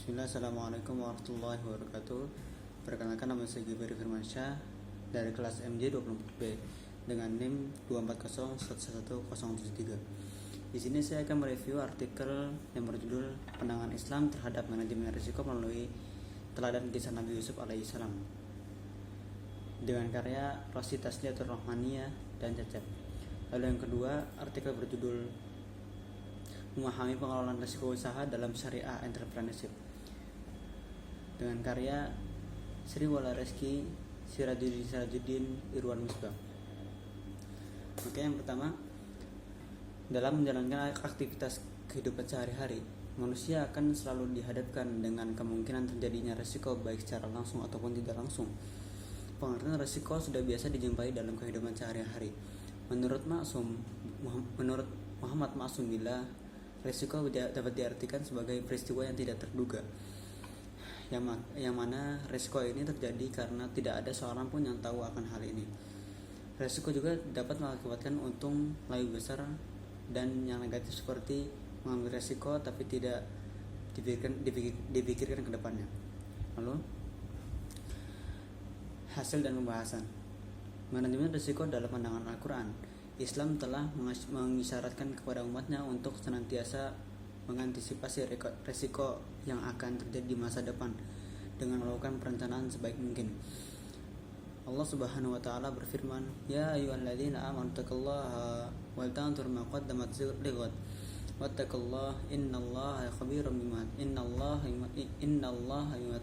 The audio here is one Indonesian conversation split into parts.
Bismillah, Assalamualaikum warahmatullahi wabarakatuh. Perkenalkan, nama saya Gibari Firmansyah dari kelas MJ 24B dengan NIM 240111073. Di sini saya akan mereview artikel yang berjudul Pandangan Islam terhadap Manajemen Risiko melalui Teladan Kisah Nabi Yusuf alaihissalam dengan karya Rosi Tasliatur Rahmaniyah dan Cecep. Lalu yang kedua, artikel berjudul Memahami Pengelolaan Risiko Usaha dalam Syariah Entrepreneurship dengan karya Sri Walareski Sirajuddin Irwan Misbah. Oke, yang pertama, dalam menjalankan aktivitas kehidupan sehari-hari, manusia akan selalu dihadapkan dengan kemungkinan terjadinya risiko baik secara langsung ataupun tidak langsung. Pengertian risiko sudah biasa dijumpai dalam kehidupan sehari-hari. Menurut Muhammad Ma'sum Billah, risiko dapat diartikan sebagai peristiwa yang tidak terduga, yang mana risiko ini terjadi karena tidak ada seorang pun yang tahu akan hal ini. Risiko juga dapat mengakibatkan untung lebih besar dan yang negatif seperti mengambil risiko tapi tidak dipikirkan ke depannya. Lalu, hasil dan pembahasan. Manajemen risiko dalam pandangan Al-Quran. Islam telah mengisyaratkan kepada umatnya untuk senantiasa mengantisipasi risiko yang akan terjadi di masa depan dengan melakukan perencanaan sebaik mungkin. Allah Subhanahu wa taala berfirman, "Ya ayyuhalladzina amanu taqullaha wal tanzur ma qaddamat lighad wattaqullaha innallaha khabirum bima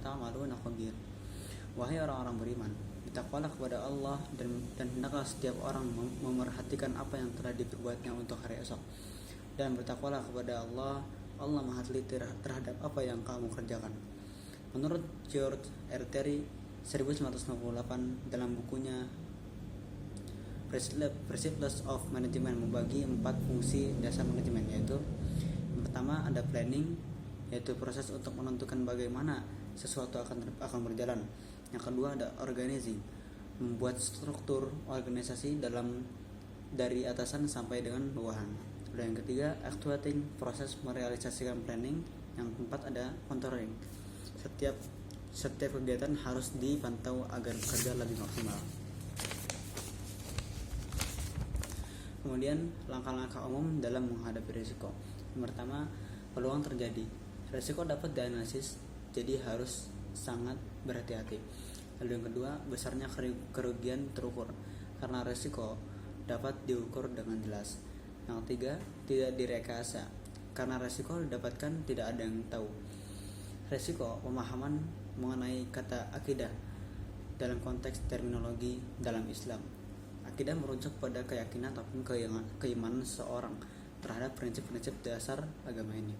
ta'maluna khabir." Wahai orang-orang beriman, bertakwalah kepada Allah dan hendaklah setiap orang memerhatikan apa yang telah diperbuatnya untuk hari esok. Dan bertakwalah kepada Allah, Allah Maha Teliti terhadap apa yang kamu kerjakan. Menurut George R. Terry 1998 dalam bukunya Principles of Management, membagi 4 fungsi dasar manajemen, yaitu yang pertama ada planning, yaitu proses untuk menentukan bagaimana sesuatu akan berjalan. Yang kedua ada organizing, membuat struktur organisasi dari atasan sampai dengan bawahan. Dan yang ketiga actuating, proses merealisasikan planning. Yang keempat ada controlling, setiap kegiatan harus dipantau agar bekerja lebih maksimal. Kemudian langkah-langkah umum dalam menghadapi risiko. Yang pertama, peluang terjadi. Risiko dapat dianalisis, jadi harus sangat berhati-hati. Lalu yang kedua, besarnya kerugian terukur karena risiko dapat diukur dengan jelas. Yang ketiga, tidak direkayasa karena risiko didapatkan tidak ada yang tahu. Risiko, pemahaman mengenai kata akidah dalam konteks terminologi dalam Islam. Akidah merujuk pada keyakinan ataupun keimanan seseorang terhadap prinsip-prinsip dasar agama ini.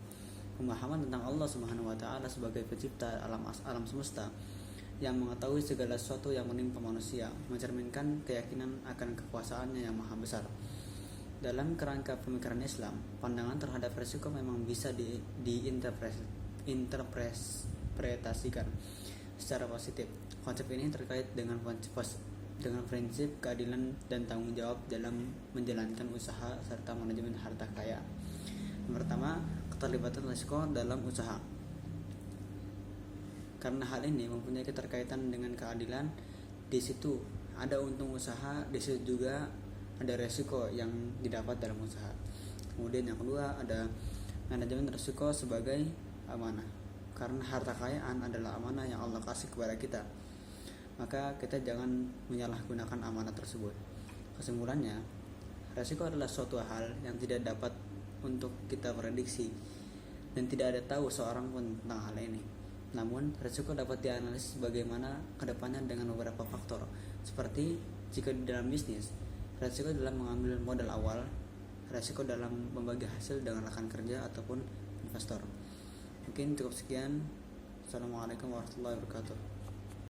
Pemahaman tentang Allah Subhanahu wa taala sebagai pencipta alam semesta yang mengetahui segala sesuatu yang menimpa manusia, mencerminkan keyakinan akan kekuasaannya yang maha besar. Dalam kerangka pemikiran Islam, pandangan terhadap risiko memang bisa diinterpretasikan secara positif. Konsep ini terkait dengan prinsip keadilan dan tanggung jawab dalam menjalankan usaha serta manajemen harta kekayaan. Yang pertama, keterlibatan risiko dalam usaha. Karena hal ini mempunyai keterkaitan dengan keadilan, di situ ada untung usaha, di situ juga ada risiko yang didapat dalam usaha. Kemudian yang kedua ada manajemen risiko sebagai amanah. Karena harta kekayaan adalah amanah yang Allah kasih kepada kita, maka kita jangan menyalahgunakan amanah tersebut. Kesimpulannya, risiko adalah suatu hal yang tidak dapat untuk kita prediksi dan tidak ada tahu seorang pun tentang hal ini. Namun, risiko dapat dianalisis bagaimana kedepannya dengan beberapa faktor, seperti jika di dalam bisnis, risiko dalam mengambil modal awal, risiko dalam membagi hasil dengan rekan kerja ataupun investor. Mungkin cukup sekian. Assalamualaikum warahmatullahi wabarakatuh.